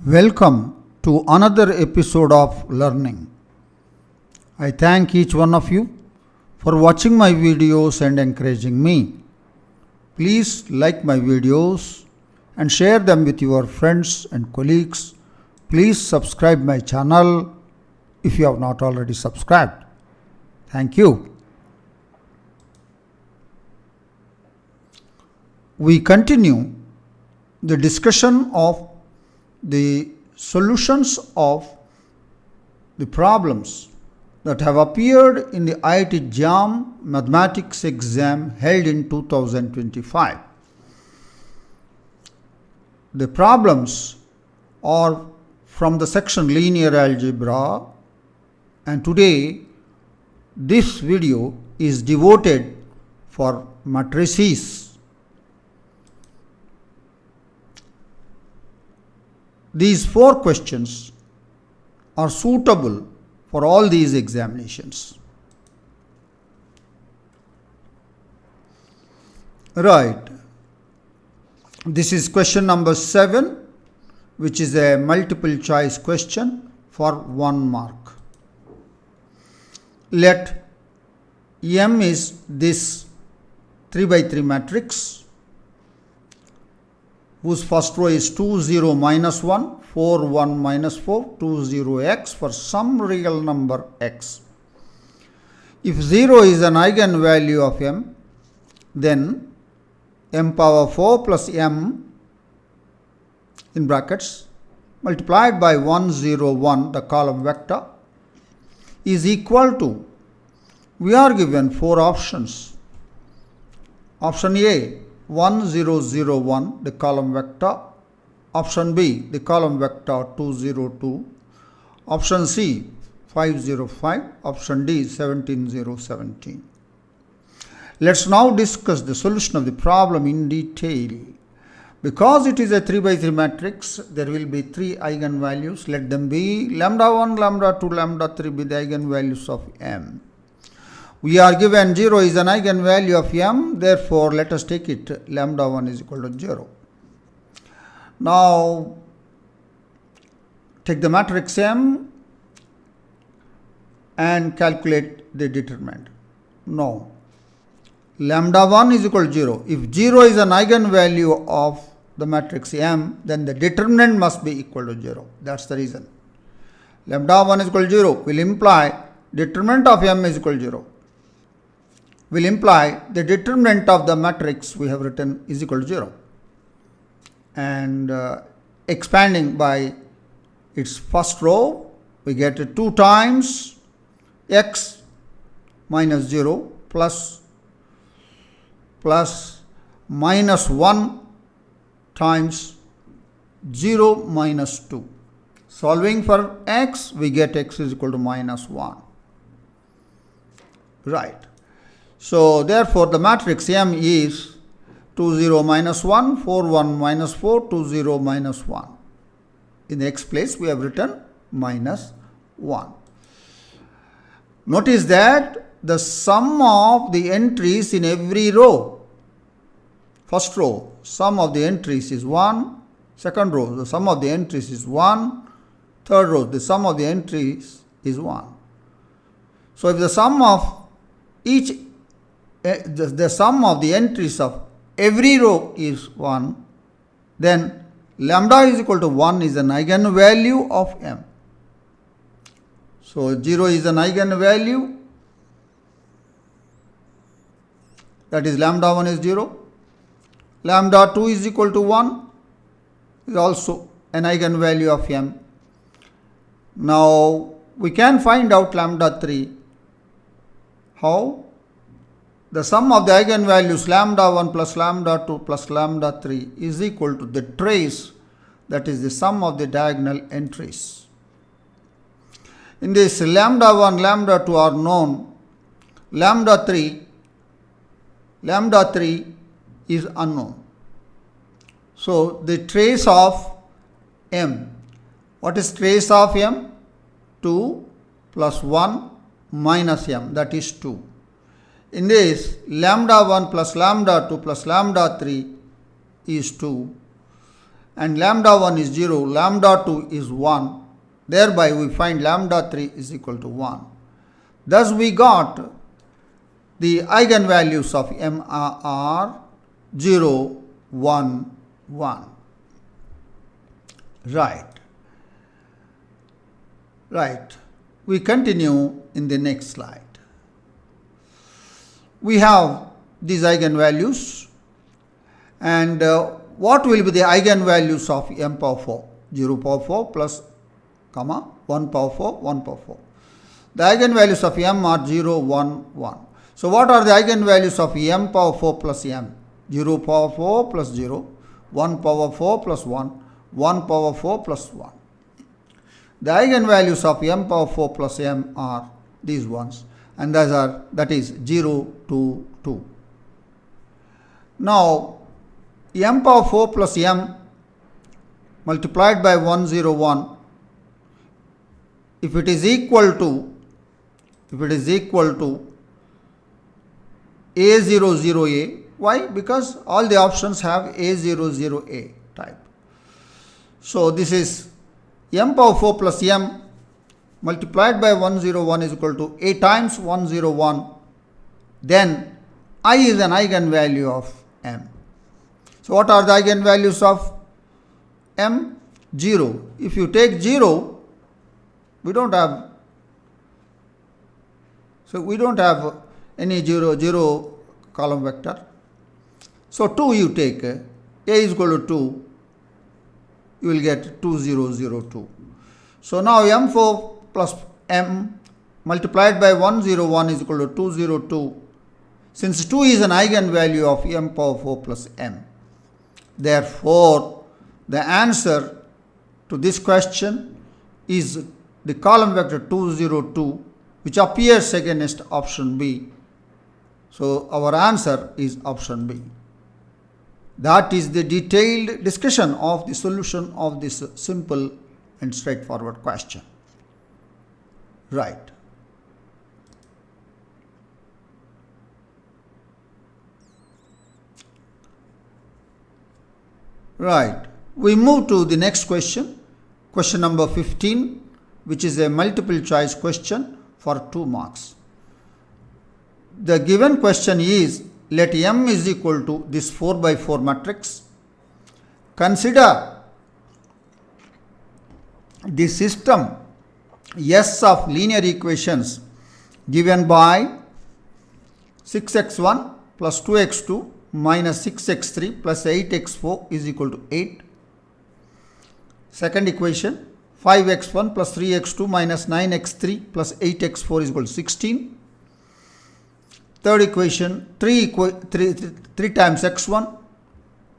Welcome to another episode of Learning. I thank each one of you for watching my videos and encouraging me. Please like my videos and share them with your friends and colleagues. Please subscribe my channel if you have not already subscribed. Thank you. We continue the discussion of the solutions of the problems that have appeared in the IIT JAM mathematics exam held in 2025. The problems are from the section Linear Algebra, and today this video is devoted for matrices. These 4 questions are suitable for all these examinations. Right. This is question number 7, which is a multiple choice question for 1 mark. Let M is this 3 by 3 matrix whose first row is 2, 0, minus 1, 4, 1, minus 4, 2, 0, x for some real number x. If 0 is an eigenvalue of M, then m power 4 plus m in brackets multiplied by 1, 0, 1, the column vector, is equal to, we are given 4 options. Option A, 1, 0, 0, 1, the column vector. Option B, the column vector 2, 0, 2. Option C, 5, 0, 5. Option D, 17, 0, 17. Let's now discuss the solution of the problem in detail. Because it is a 3 by 3 matrix, there will be 3 eigenvalues. Let them be lambda 1, lambda 2, lambda 3 be the eigenvalues of M. We are given 0 is an eigenvalue of M, therefore let us take it lambda 1 is equal to 0. Now take the matrix M and calculate the determinant. No. Lambda 1 is equal to 0. If 0 is an eigenvalue of the matrix M, then the determinant must be equal to 0. That's the reason. Lambda 1 is equal to 0 will imply determinant of M is equal to 0. Will imply the determinant of the matrix we have written is equal to 0. And expanding by its first row, we get 2 times x minus 0 plus minus 1 times 0 minus 2. Solving for x, we get x is equal to minus 1. Right. So, therefore, the matrix M is 2, 0, minus 1, 4, 1, minus 4, 2, 0, minus 1. In the x place, we have written minus 1. Notice that the sum of the entries in every row, first row, sum of the entries is 1, second row, the sum of the entries is 1, third row, the sum of the entries is 1. So, if the sum of the sum of the entries of every row is 1, then lambda is equal to 1 is an eigenvalue of M. So, 0 is an eigenvalue, that is lambda 1 is 0. Lambda 2 is equal to 1 is also an eigenvalue of M. Now, we can find out lambda 3. How? The sum of the eigenvalues lambda 1 plus lambda 2 plus lambda 3 is equal to the trace, that is the sum of the diagonal entries. In this, lambda 1, lambda 2 are known, lambda 3 is unknown. So, the trace of M, what is trace of M? 2 plus 1 minus M, that is 2. In this, lambda 1 plus lambda 2 plus lambda 3 is 2. and lambda 1 is 0, lambda 2 is 1. Thereby we find lambda 3 is equal to 1. Thus we got the eigenvalues of M are 0, 1, 1. Right. We continue in the next slide. We have these eigenvalues, and what will be the eigenvalues of m power 4? 0 power 4 plus, 1 power 4, 1 power 4. The eigenvalues of m are 0, 1, 1. So what are the eigenvalues of m power 4 plus m? 0 power 4 plus 0, 1 power 4 plus 1, 1 power 4 plus 1. The eigenvalues of m power 4 plus m are these ones, and that is 0, 2, 2. Now m power 4 plus m multiplied by 1, 0, 1, if it is equal to a0, 0a, why? Because all the options have a0, 0a type. So this is m power 4 plus m multiplied by 1, 0, 1 is equal to a times 1, 0, 1. Then I is an eigenvalue of m. So what are the eigenvalues of m? 0. If you take 0, we don't have any 0 column vector. So 2 you take, a is equal to 2, you will get 2, 0, 0, 2. So now m4 plus m multiplied by 1, 0, 1 is equal to 2, 0, 2. Since 2 is an eigenvalue of m power 4 plus m, therefore the answer to this question is the column vector 2, 0, 2, which appears against option B. So our answer is option B. That is the detailed discussion of the solution of this simple and straightforward question. Right. We move to the next question, question number 15, which is a multiple choice question for 2 marks. The given question is, let M is equal to this 4 by 4 matrix. Consider the system S of linear equations given by 6x1 plus 2x2 minus 6x3 plus 8x4 is equal to 8. Second equation, 5x1 plus 3x2 minus 9x3 plus 8x4 is equal to 16. Third equation, 3 times x1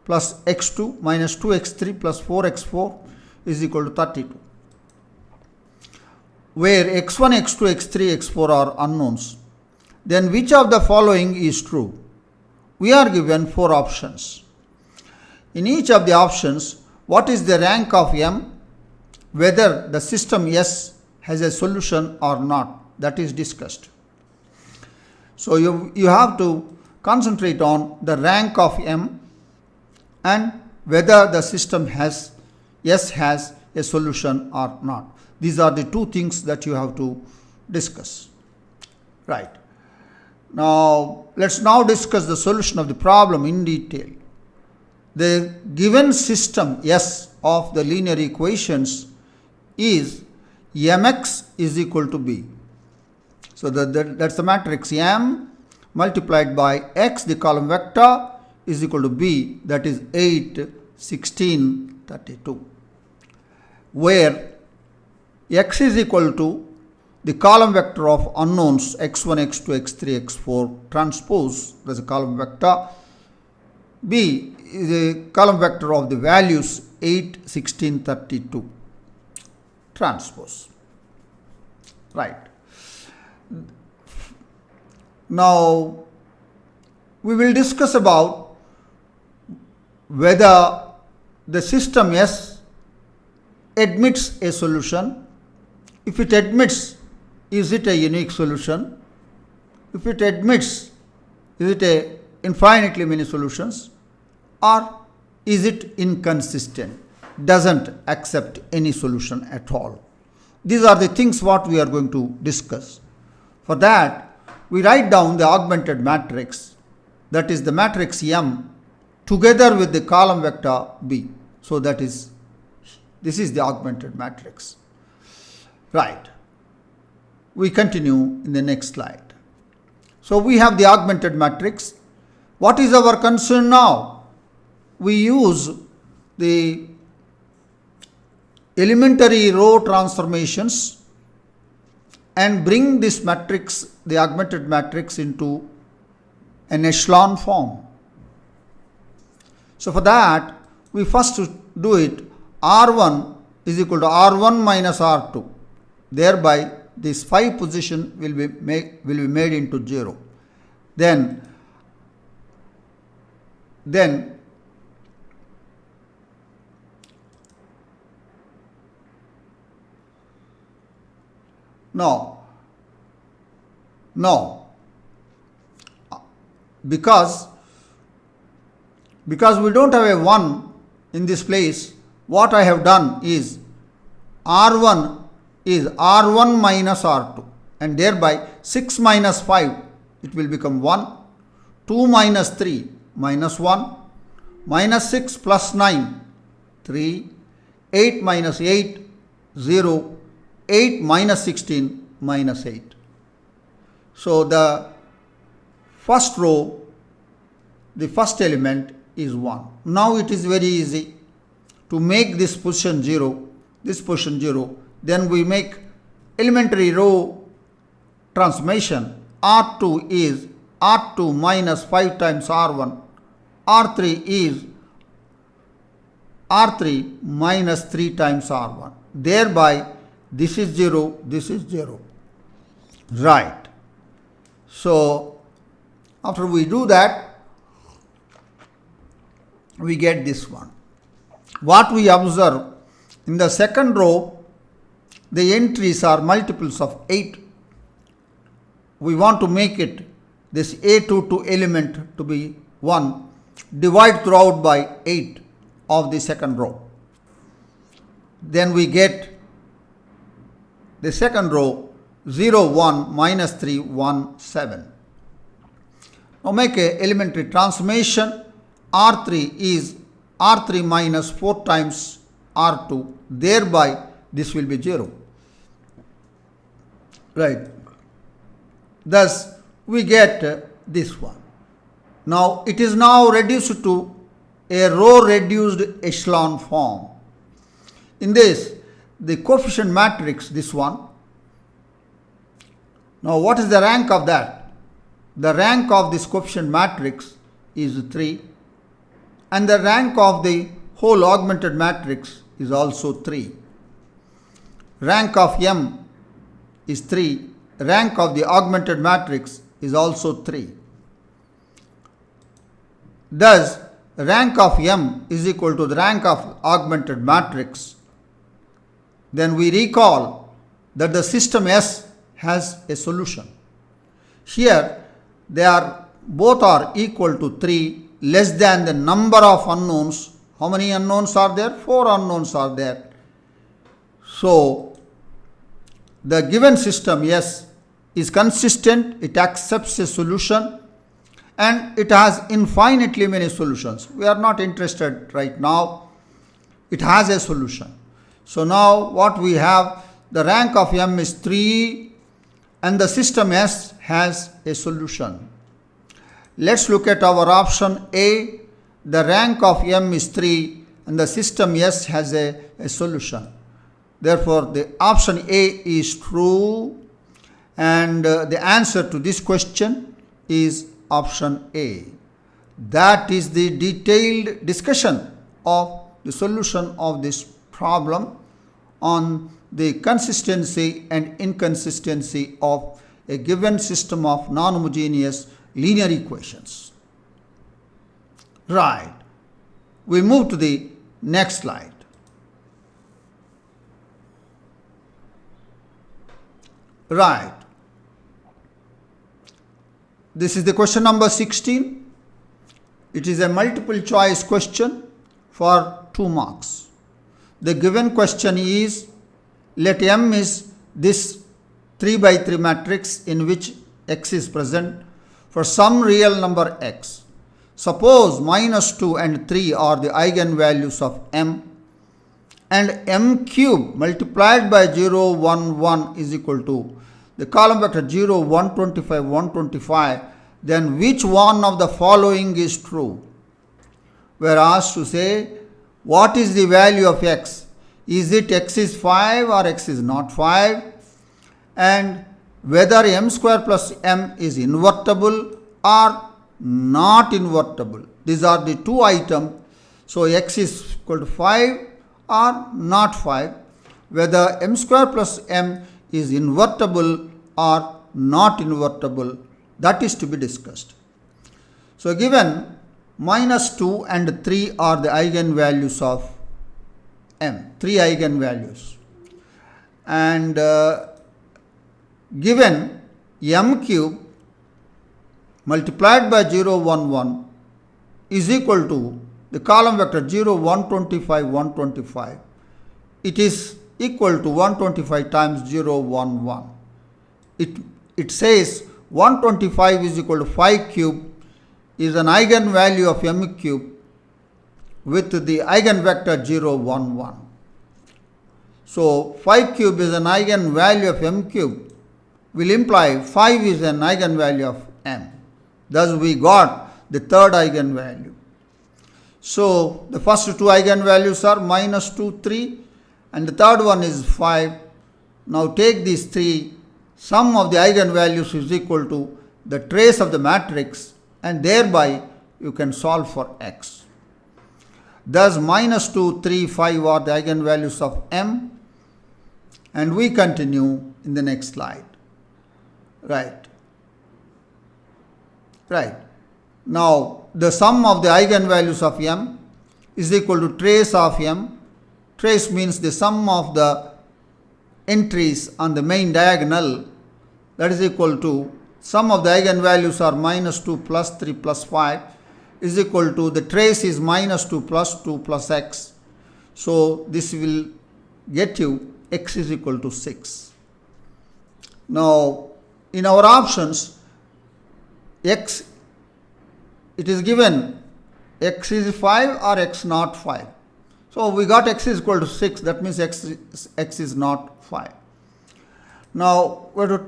plus x2 minus 2x3 plus 4x4 is equal to 32. Where x1, x2, x3, x4 are unknowns, then which of the following is true? We are given 4 options. In each of the options, what is the rank of M, whether the system S has a solution or not, that is discussed. So you have to concentrate on the rank of M and whether the system S has a solution or not. These are the 2 things that you have to discuss. Right. Now let's now discuss the solution of the problem in detail. The given system S of the linear equations is Mx is equal to B. So that's the matrix M multiplied by X, the column vector, is equal to B, that is 8, 16, 32. Where X is equal to the column vector of unknowns x1, x2, x3, x4 transpose, that's a column vector. B is a column vector of the values 8, 16, 32 transpose. Right. Now we will discuss about whether the system S admits a solution. If it admits, is it a unique solution? If it admits, is it a infinitely many solutions, or is it inconsistent? doesn't accept any solution at all. These are the things what we are going to discuss. For that, we write down the augmented matrix, that is the matrix M, together with the column vector B. So this is the augmented matrix. Right. We continue in the next slide. So we have the augmented matrix. What is our concern now? We use the elementary row transformations and bring this matrix, the augmented matrix, into an echelon form. So for that, we first do it R1 is equal to R1 minus R2. Thereby, this 5 position will be made into 0. Then no, because we don't have a 1 in this place, what I have done is R1 is R1 minus R2, and thereby 6 minus 5, it will become 1, 2 minus 3 minus 1, minus 6 plus 9, 3, 8 minus 8, 0, 8 minus 16, minus 8. So the first row, the first element is 1. Now it is very easy to make this position 0, this position 0. Then we make elementary row transformation. R2 is R2 minus 5 times R1. R3 is R3 minus 3 times R1. Thereby, this is 0, this is 0. Right. So, after we do that, we get this one. What we observe in the second row, the entries are multiples of 8. We want to make it this A22 element to be 1. Divide throughout by 8 of the second row. Then we get the second row 0, 1, minus 3, 1, 7. Now make a elementary transformation. R3 is R3 minus 4 times R2. Thereby, this will be 0. Right. Thus, we get this one. Now, it is now reduced to a row reduced echelon form. In this, the coefficient matrix, this one. Now, what is the rank of that? The rank of this coefficient matrix is 3. And the rank of the whole augmented matrix is also 3. Rank of M is 3. Rank of the augmented matrix is also 3. Thus, rank of M is equal to the rank of augmented matrix. Then we recall that the system S has a solution. Here, both are equal to 3, less than the number of unknowns. How many unknowns are there? 4 unknowns are there. So, the given system S is consistent, it accepts a solution, and it has infinitely many solutions. We are not interested right now. It has a solution. So now what we have, the rank of M is 3 and the system S has a solution. Let's look at our option A. The rank of M is 3 and the system S has a solution. Therefore, the option A is true, and the answer to this question is option A. That is the detailed discussion of the solution of this problem on the consistency and inconsistency of a given system of non-homogeneous linear equations. Right. We move to the next slide. Right. This is the question number 16. It is a multiple choice question for 2 marks. The given question is, let M is this 3 by 3 matrix in which X is present for some real number X. Suppose minus 2 and 3 are the eigenvalues of M, and M cube multiplied by 0, 1, 1 is equal to the column vector 0, 125, 125, then which one of the following is true? We are asked to say, what is the value of X? Is it X is 5 or X is not 5? And whether M square plus M is invertible or not invertible. These are the two items. So X is equal to 5 or not 5. Whether M square plus M is invertible or not invertible, that is to be discussed. So given minus 2 and 3 are the eigenvalues of M, 3 eigenvalues. And given M cube multiplied by 0, 1, 1 is equal to the column vector 0, 125, 125. It is equal to 125 times 0, 1, 1. It says 125 is equal to 5 cube is an eigenvalue of M cube with the eigenvector 0, 1, 1. So 5 cube is an eigenvalue of M cube will imply 5 is an eigenvalue of M. Thus we got the third eigenvalue. So the first two eigenvalues are minus 2, 3 and the third one is 5. Now take these three, sum of the eigenvalues is equal to the trace of the matrix, and thereby you can solve for X. Thus minus 2, 3, 5 are the eigenvalues of M, and we continue in the next slide. Right. Now the sum of the eigenvalues of M is equal to trace of M. Trace means the sum of the entries on the main diagonal, that is equal to sum of the eigenvalues are minus 2 plus 3 plus 5 is equal to the trace is minus 2 plus 2 plus X. So this will get you X is equal to 6. Now in our options, X, it is given X is 5 or X not 5. So we got X is equal to 6, that means X is not 5. Now we have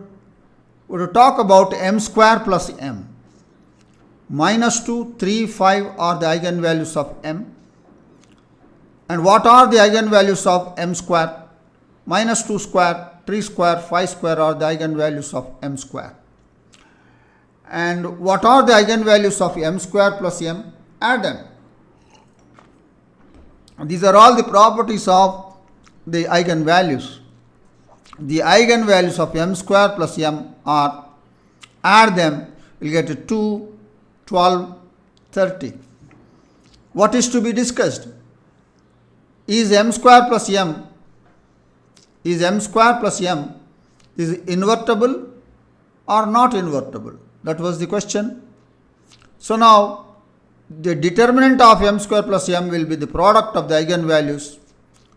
to talk about M square plus M. Minus 2, 3, 5 are the eigenvalues of M. And what are the eigenvalues of M square? Minus 2 square, 3 square, 5 square are the eigenvalues of M square. And what are the eigenvalues of M square plus M? Add them. These are all the properties of the eigenvalues. The eigenvalues of M square plus M are, add them, we'll get 2, 12, 30. What is to be discussed? Is M square plus M is invertible or not invertible? That was the question. So now the determinant of M square plus M will be the product of the eigenvalues,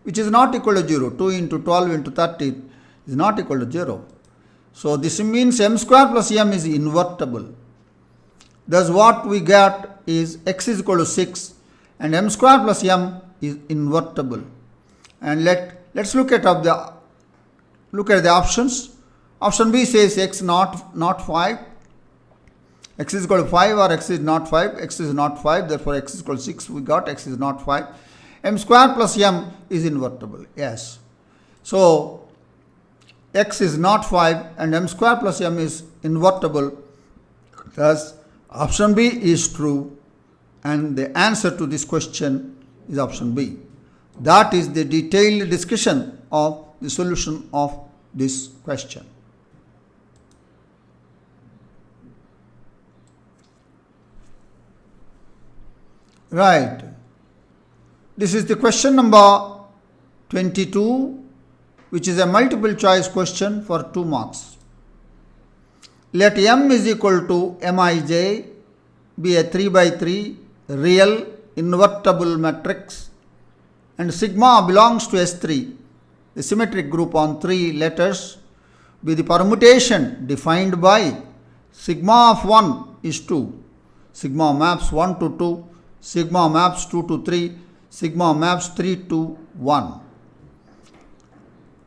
which is not equal to 0. 2 into 12 into 30 is not equal to 0. So this means M square plus M is invertible. Thus what we get is X is equal to 6 and M square plus M is invertible. And let's look at the options. Option B says X not 5. X is equal to 5 or X is not 5. X is not 5, therefore X is equal to 6. We got X is not 5. M square plus M is invertible. Yes. So X is not 5 and M square plus M is invertible. Thus option B is true, and the answer to this question is option B. That is the detailed discussion of the solution of this question. Right. This is the question number 22, which is a multiple choice question for 2 marks. Let M is equal to Mij be a 3 by 3 real invertible matrix, and sigma belongs to S3, the symmetric group on 3 letters, with the permutation defined by sigma of 1 is 2, sigma maps 1 to 2, sigma maps 2 to 3, sigma maps 3 to 1.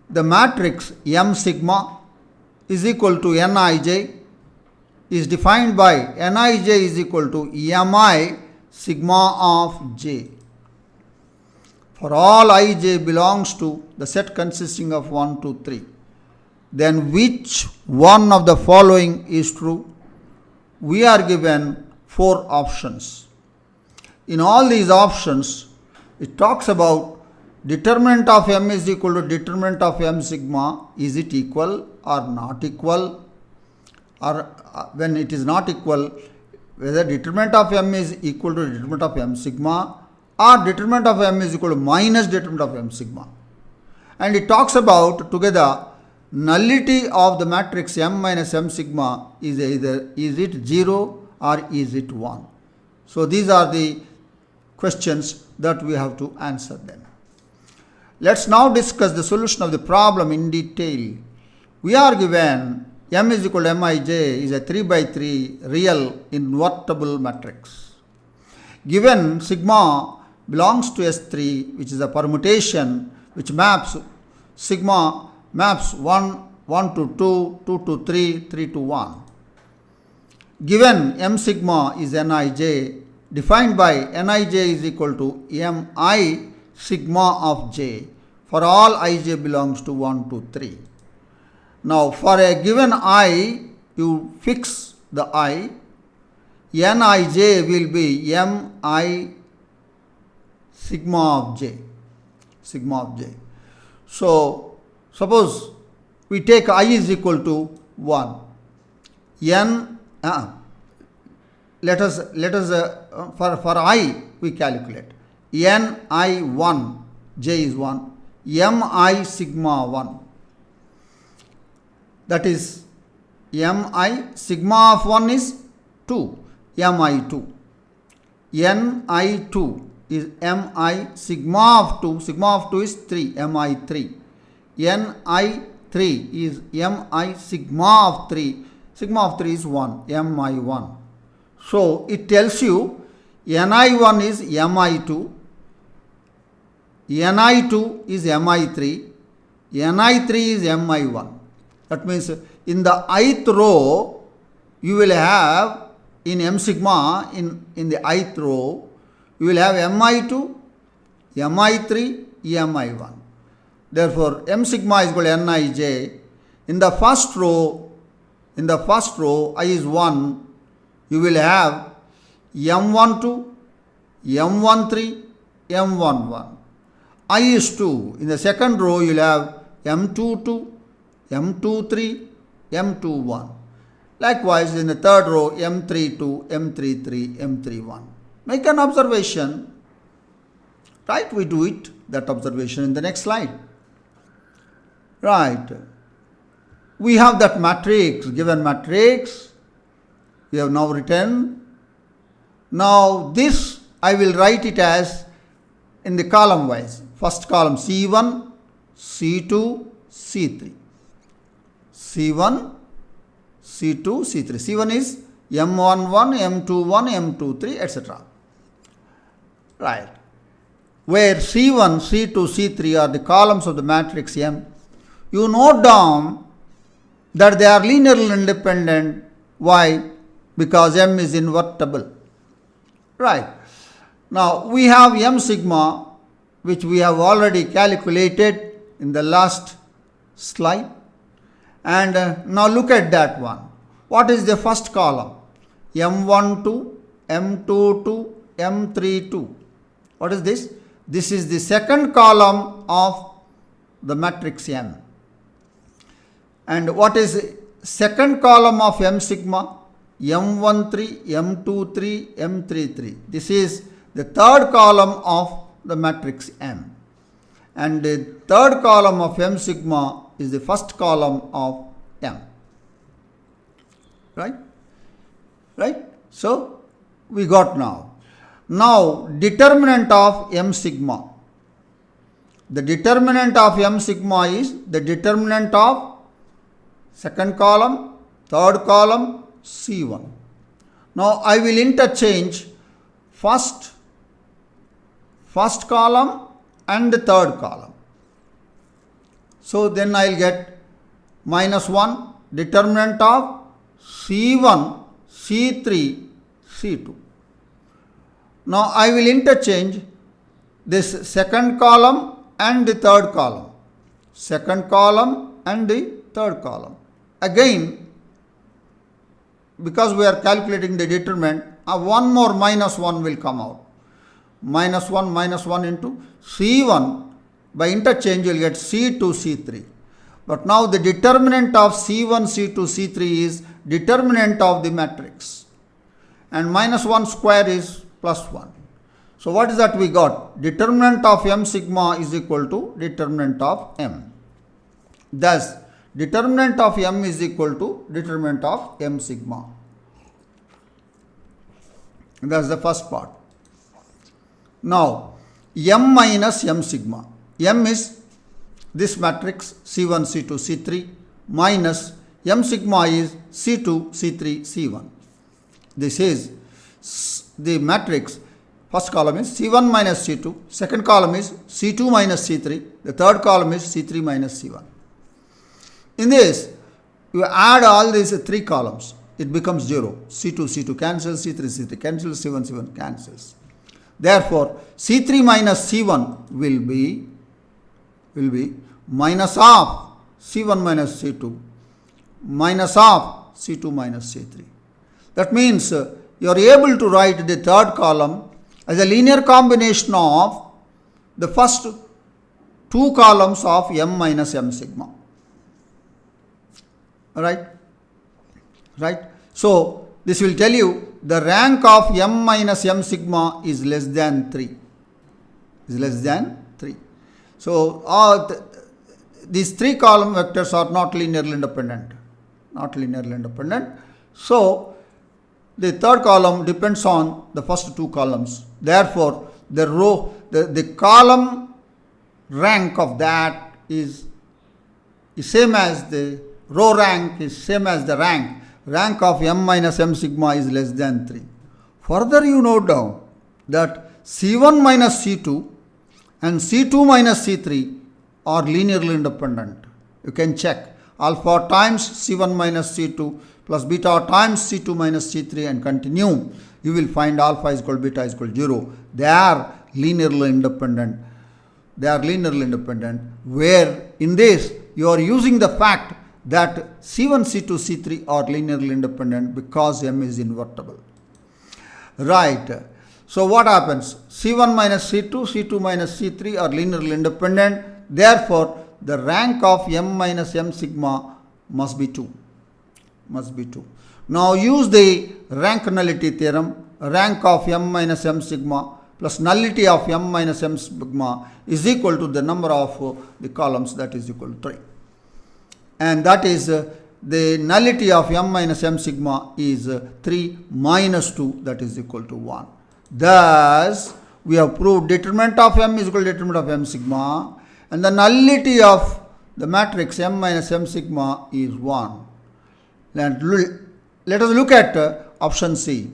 The matrix M sigma is equal to Nij is defined by Nij is equal to Mi sigma of j. For all ij belongs to the set consisting of 1, 2, 3, then which one of the following is true? We are given 4 options. In all these options, it talks about determinant of M is equal to determinant of M sigma. Is it equal or not equal? Or when it is not equal, whether determinant of M is equal to determinant of M sigma or determinant of M is equal to minus determinant of M sigma. And it talks about together nullity of the matrix M minus M sigma is either is it 0 or is it 1. So these are the questions that we have to answer them. Let's now discuss the solution of the problem in detail. We are given M is equal to Mij is a 3 by 3 real invertible matrix. Given sigma belongs to S3, which is a permutation which maps sigma maps 1 to 2, 2 to 3, 3 to 1. Given M sigma is Nij, defined by Nij is equal to Mi sigma of j for all ij belongs to 1, 2, 3. Now for a given I, you fix the I, Nij will be Mi sigma of j. So suppose we take I is equal to 1. Let us for I we calculate Ni1, j is 1, Mi sigma 1. That is Mi sigma of 1 is 2, Mi2. Ni2 is Mi sigma of 2, sigma of 2 is 3, Mi3. Ni3 is Mi sigma of 3, sigma of 3 is 1, Mi1. So it tells you Ni1 is Mi2, Ni2 is Mi3, Ni3 is Mi1. That means in the ith row, you will have in M sigma, in the ith row, you will have Mi2, Mi3, Mi1. Therefore, M sigma is equal to Nij. In the first row, I is 1, you will have M12, M13, M11. I is 2. In the second row, you will have M22, M23, M21. Likewise, in the third row, M32, M33, M31. Make an observation. Right, we do it, that observation in the next slide. Right. We have that matrix, given matrix. We have now written. Now this I will write it as in the column wise. First column C1, C2, C3. C1, C2, C3. C1 is M11, M21, M23, etc. Right. Where C1, C2, C3 are the columns of the matrix M. You note down that they are linearly independent. Why? Because M is invertible. Right. Now we have M sigma, which we have already calculated in the last slide. And now look at that one. What is the first column? M12, M22, M32. What is this? This is the second column of the matrix M. And what is second column of M sigma? M13, M23, M33. This is the third column of the matrix M. And the third column of M sigma is the first column of M. Right? Right? So, we got now. Now, determinant of M sigma. the determinant of m sigma is the determinant of second column, third column, C1. Now I will interchange first column and the third column. So then I will get minus 1 determinant of C1, C3, C2. Now I will interchange this second column and the third column. Second column and the third column. Again, because we are calculating the determinant, one more minus 1 will come out. Minus 1 into C1. By interchange, you will get C2, C3. But now the determinant of C1, C2, C3 is determinant of the matrix. And minus 1 square is plus 1. So what is that we got? Determinant of m sigma is equal to determinant of m. Thus, determinant of m is equal to determinant of m sigma. That's the first part. Now, m minus m sigma. M is this matrix C1, C2, C3 minus m sigma is C2, C3, C1. This is the matrix. First column is C1 minus C2. Second column is C2 minus C3. The third column is C3 minus C1. In this, you add all these three columns. It becomes 0. C2, C2 cancels, C3, C3 cancels, C1, C1 cancels. Therefore, C3 minus C1 will be minus of C1 minus C2 minus of C2 minus C3. That means you are able to write the third column as a linear combination of the first two columns of m minus m sigma. Right? So, this will tell you the rank of m minus m sigma is less than 3. So, these three column vectors are not linearly independent. So, the third column depends on the first two columns. Therefore, the column rank of that is same as the row rank is same as the rank. Rank of m minus m sigma is less than 3. Further, you note down that C1 minus C2 and C2 minus C3 are linearly independent. You can check alpha times C1 minus C2 plus beta times C2 minus C3 and continue. You will find alpha is equal to beta is equal to 0. They are linearly independent. Where in this you are using the fact that C1, C2, C3 are linearly independent because m is invertible. Right. So what happens? C1 minus C2, C2 minus C3 are linearly independent. Therefore, the rank of m minus m sigma must be 2. Now use the rank nullity theorem. Rank of m minus m sigma plus nullity of m minus m sigma is equal to the number of the columns, that is equal to 3. And that is the nullity of m minus m sigma is 3 minus 2, that is equal to 1. Thus, we have proved determinant of m is equal to determinant of m sigma, and the nullity of the matrix m minus m sigma is 1. And let us look at option C.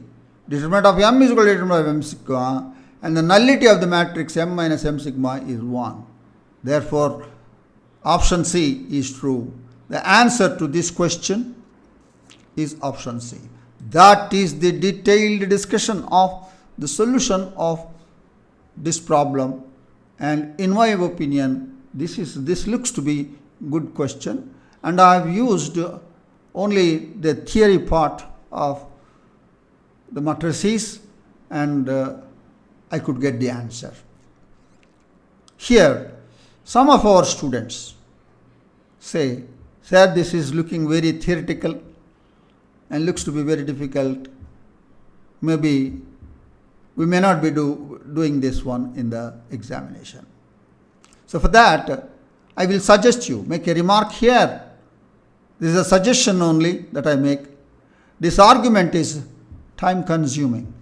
Determinant of m is equal to determinant of m sigma, and the nullity of the matrix m minus m sigma is 1. Therefore, option C is true. The answer to this question is option C. That is the detailed discussion of the solution of this problem, and in my opinion, this looks to be good question, and I have used only the theory part of the matrices, and I could get the answer. Here, some of our students say, "Sir, this is looking very theoretical and looks to be very difficult. Maybe we may not be doing this one in the examination." So for that, I will suggest you make a remark here. This is a suggestion only that I make. This argument is time consuming.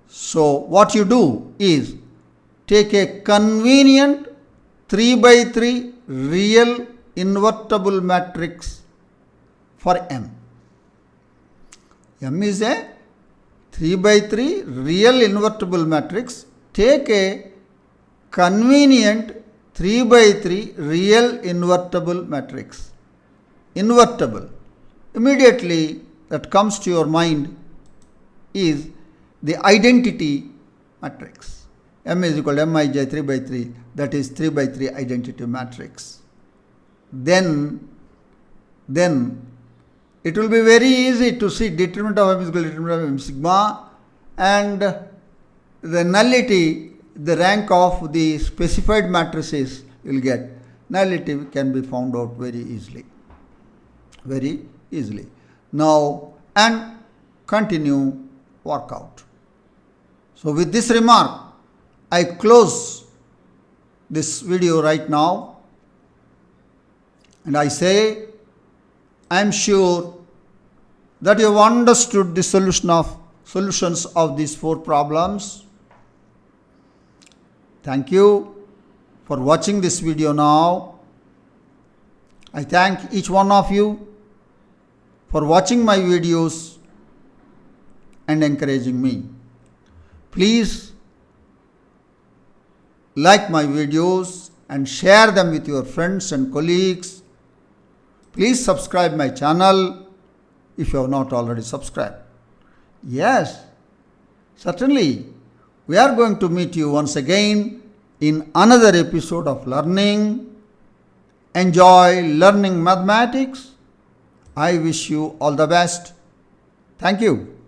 So what you do is take a convenient 3 by 3 real invertible matrix for M. M is a 3 by 3 real invertible matrix. Take a convenient 3 by 3 real invertible matrix. Invertible. Immediately that comes to your mind is the identity matrix. M is equal to Mij 3 by 3. That is 3 by 3 identity matrix. Then it will be very easy to see determinant of M is equal to determinant of M sigma, and the nullity, the rank of the specified matrices you will get. Nullity can be found out very easily. Very easily. Now, and continue workout. So with this remark, I close this video right now, and I say, I am sure that you have understood the solutions of these 4 problems. Thank you for watching this video now. I thank each one of you for watching my videos and encouraging me. Please like my videos and share them with your friends and colleagues. Please subscribe my channel if you have not already subscribed. Yes, certainly we are going to meet you once again in another episode of learning. Enjoy learning mathematics. I wish you all the best. Thank you.